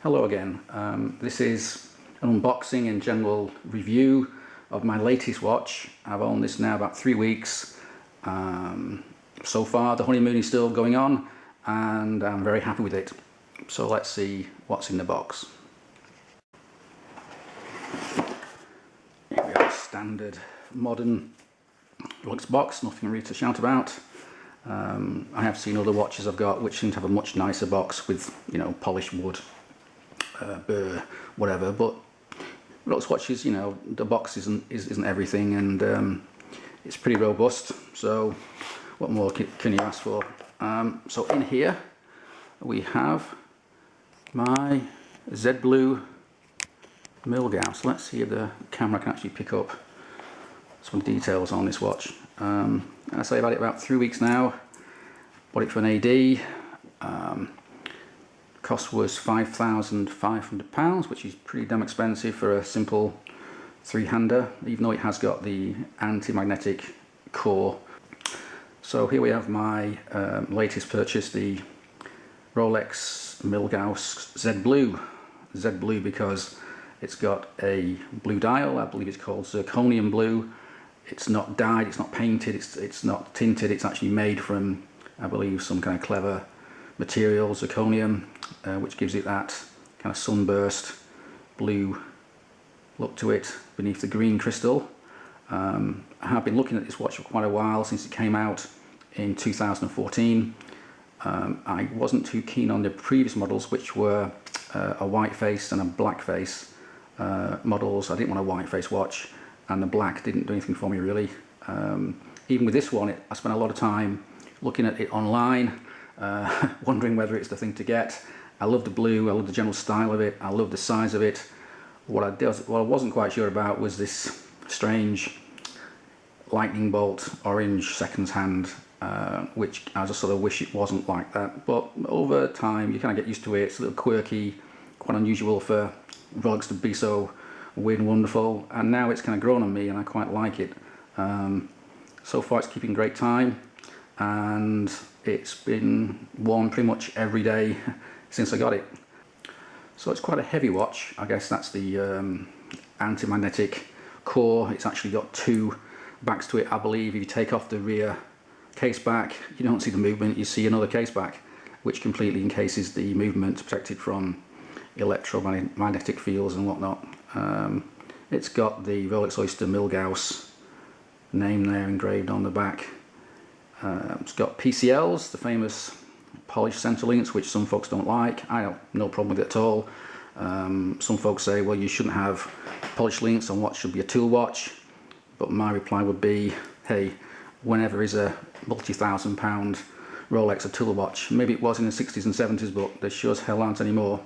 Hello again. This is an unboxing and general review of my latest watch. I've owned this now about 3 weeks. So far the honeymoon is still going on and I'm very happy with it. So let's see what's in the box. Here we are, standard modern Rolex box, nothing really to shout about. I have seen other watches I've got which seem to have a much nicer box with, you know, polished wood, burr, whatever, but Rolex watches, you know, the box isn't everything, and it's pretty robust, so what more can you ask for? So in here we have my Z Blue Milgauss. Let's see if the camera can actually pick up some details on this watch. I say I've had it about 3 weeks now. Bought it for an AD. Cost was £5,500, which is pretty damn expensive for a simple three-hander, even though it has got the anti-magnetic core. So here we have my latest purchase, the Rolex Milgauss Z Blue. Z Blue because it's got a blue dial. I believe it's called zirconium blue. It's not dyed, it's not painted, it's not tinted, it's actually made from, I believe, some kind of clever material, zirconium, which gives it that kind of sunburst blue look to it beneath the green crystal. I have been looking at this watch for quite a while, since it came out in 2014. I wasn't too keen on the previous models, which were a white face and a black face models. I didn't want a white face watch, and the black didn't do anything for me really. Even with this one, I spent a lot of time looking at it online, wondering whether it's the thing to get. I love the blue, I love the general style of it, I love the size of it. What I wasn't quite sure about was this strange lightning bolt orange seconds hand, which I just sort of wish it wasn't like that. But over time you kind of get used to it. It's a little quirky, quite unusual for Rolex to be so weird and wonderful, and now it's kind of grown on me and I quite like it. So far it's keeping great time, and it's been worn pretty much every day since I got it. So it's quite a heavy watch. I guess that's the anti-magnetic core. It's actually got two backs to it, I believe. If you take off the rear case back, you don't see the movement, you see another case back, which completely encases the movement to protect it from electromagnetic fields and whatnot. It's got the Rolex Oyster Milgauss name there engraved on the back. It's got PCLs, the famous polished center links, which some folks don't like. I have no problem with it at all. Some folks say, well, you shouldn't have polished links on what should be a tool watch, but my reply would be, hey, whenever is a multi-thousand-pound Rolex a tool watch? Maybe it was in the 60s and 70s, but they sure as hell aren't anymore.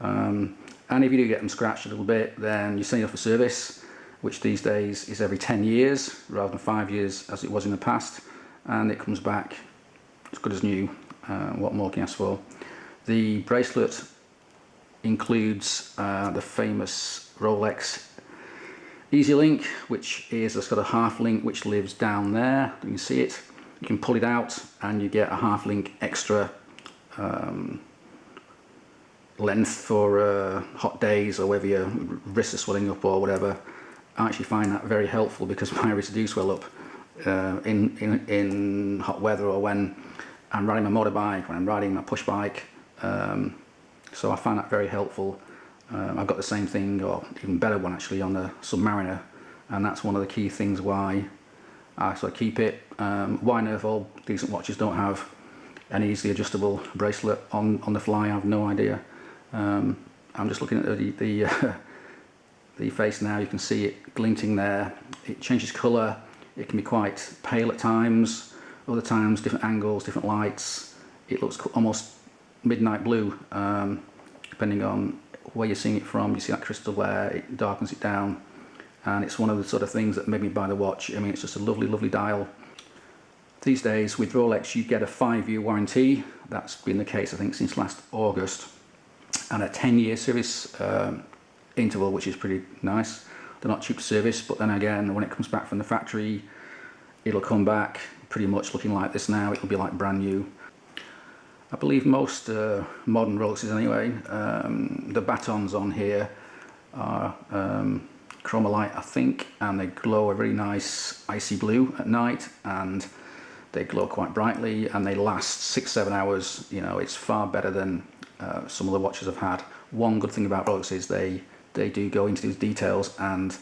And if you do get them scratched a little bit, then you send it off for service, which these days is every 10 years rather than 5 years as it was in the past, and it comes back as good as new. What more can you ask for? The bracelet includes the famous Rolex Easy Link, which is just got a half link which lives down there. You can see it. You can pull it out and you get a half link extra length for hot days, or whether your wrists are swelling up or whatever. I actually find that very helpful because my wrists do swell up in hot weather, or when I'm riding my motorbike, when I'm riding my push bike. So I find that very helpful. I've got the same thing, or even better one actually, on the Submariner, and that's one of the key things why I sort of keep it. Why on earth all decent watches don't have an easily adjustable bracelet on the fly, I have no idea. I'm just looking at the face now. You can see it glinting there. It changes colour. It can be quite pale at times, other times different angles, different lights. It looks almost midnight blue, depending on where you're seeing it from. You see that crystal there, it darkens it down, and it's one of the sort of things that made me buy the watch. I mean, it's just a lovely, lovely dial. These days with Rolex you get a 5-year warranty. That's been the case I think since last August, and a 10-year service interval, which is pretty nice. They're not cheap to service, but then again, when it comes back from the factory, it'll come back pretty much looking like this now. It'll be like brand new. I believe most modern Rolexes anyway, the batons on here are chromalite, I think, and they glow a very nice icy blue at night, and they glow quite brightly, and they last 6-7 hours. You know, it's far better than some of the watches I've had. One good thing about Rolex is they do go into these details, and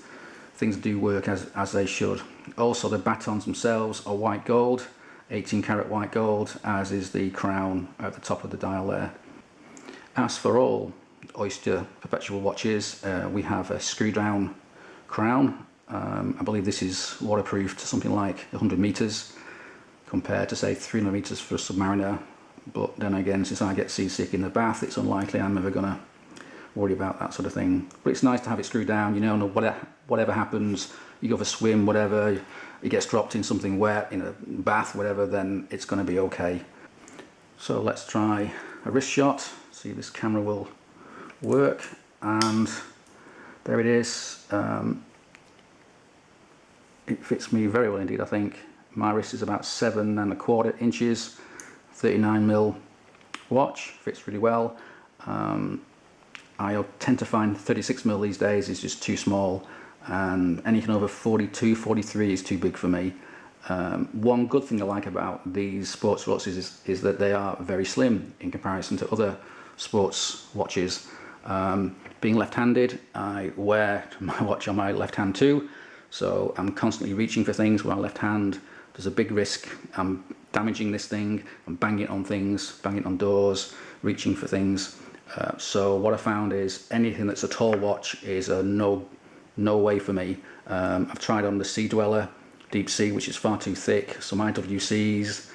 things do work as they should. Also, the batons themselves are white gold, 18 karat white gold, as is the crown at the top of the dial there. As for all Oyster perpetual watches, we have a screw down crown. I believe this is waterproof to something like 100 meters compared to say 300 meters for a Submariner, but then again, since I get seasick in the bath, it's unlikely I'm ever gonna worry about that sort of thing. But it's nice to have it screwed down, you know, whatever happens, you go for a swim, whatever, it gets dropped in something wet, in a bath, whatever, then it's going to be okay. So let's try a wrist shot, see if this camera will work, and there it is. It fits me very well indeed, I think. My wrist is about 7¼ inches, 39mm watch, fits really well. I tend to find 36mm these days is just too small, and anything over 42, 43 is too big for me. One good thing I like about these sports watches is that they are very slim in comparison to other sports watches. Being left-handed, I wear my watch on my left hand too, so I'm constantly reaching for things with my left hand. There's a big risk I'm damaging this thing, I'm banging it on things, banging it on doors, reaching for things. So what I found is anything that's a tall watch is a no way for me. I've tried on the Sea Dweller Deep Sea, which is far too thick. Some IWCs,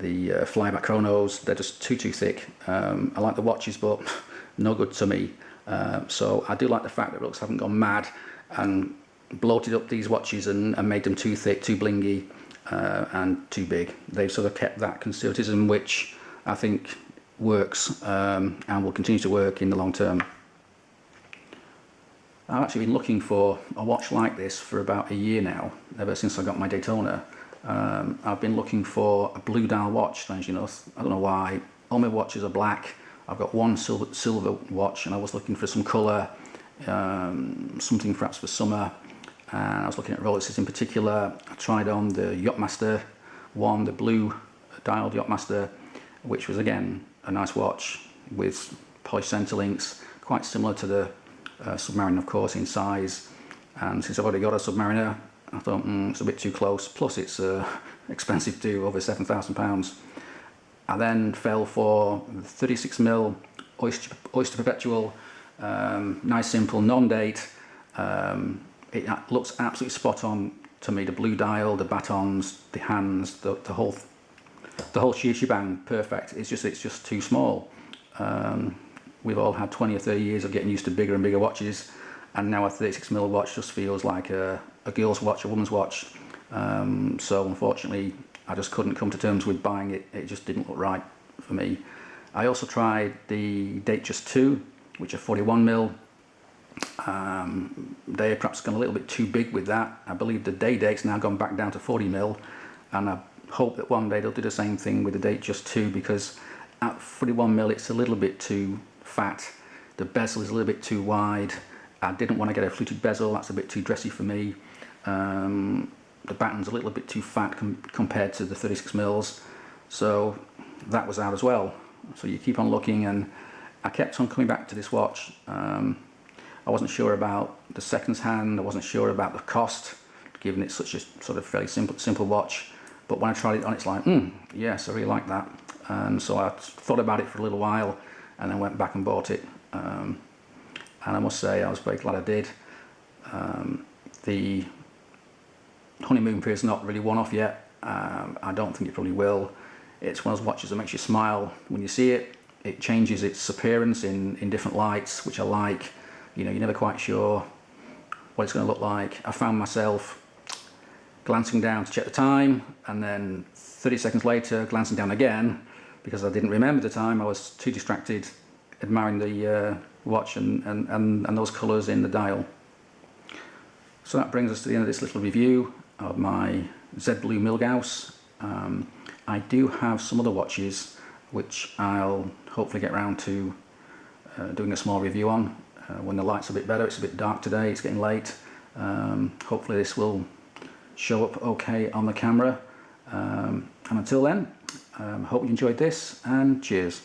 the flyback chronos, they're just too thick. I like the watches, but no good to me. So I do like the fact that Rolex haven't gone mad and bloated up these watches and made them too thick, too blingy, and too big. They've sort of kept that conservatism, which I think works and will continue to work in the long term. I've actually been looking for a watch like this for about a year now, ever since I got my Daytona. I've been looking for a blue dial watch, strangely enough. I don't know why. All my watches are black. I've got one silver watch, and I was looking for some colour, something perhaps for summer. And I was looking at Rolexes in particular. I tried on the Yachtmaster one, the blue dialed Yachtmaster, which was again a nice watch with polished center links, quite similar to the Submariner, of course, in size. And since I've already got a Submariner, I thought it's a bit too close, plus it's expensive too, over £7,000. I then fell for 36mm Oyster Perpetual, nice simple, non-date. It looks absolutely spot on to me, the blue dial, the batons, the hands, the whole shebang, perfect. It's just too small. We've all had 20 or 30 years of getting used to bigger and bigger watches, and now a 36mm watch just feels like a girl's watch, a woman's watch. So unfortunately, I just couldn't come to terms with buying it. It just didn't look right for me. I also tried the Datejust 2, which are 41mm. They're perhaps gone a little bit too big with that. I believe the Date's now gone back down to 40mm, and I hope that one day they'll do the same thing with the Datejust 2, because at 41mm it's a little bit too fat. The bezel is a little bit too wide. I didn't want to get a fluted bezel, that's a bit too dressy for me. The batten's a little bit too fat compared to the 36mm, so that was out as well. So you keep on looking, and I kept on coming back to this watch. I wasn't sure about the seconds hand, I wasn't sure about the cost, given it's such a sort of fairly simple watch. But when I tried it on, it's like, yes, I really like that. And so I thought about it for a little while, and then went back and bought it. And I must say, I was very glad I did. The honeymoon period's not really worn off yet. I don't think it probably will. It's one of those watches that makes you smile when you see it. It changes its appearance in different lights, which I like. You know, you're never quite sure what it's going to look like. I found myself glancing down to check the time, and then 30 seconds later glancing down again because I didn't remember the time. I was too distracted admiring the watch and those colours in the dial. So that brings us to the end of this little review of my Z Blue Milgauss. I do have some other watches which I'll hopefully get around to doing a small review on when the light's a bit better. It's a bit dark today, it's getting late. Hopefully this will show up okay on the camera. And until then, hope you enjoyed this, and cheers.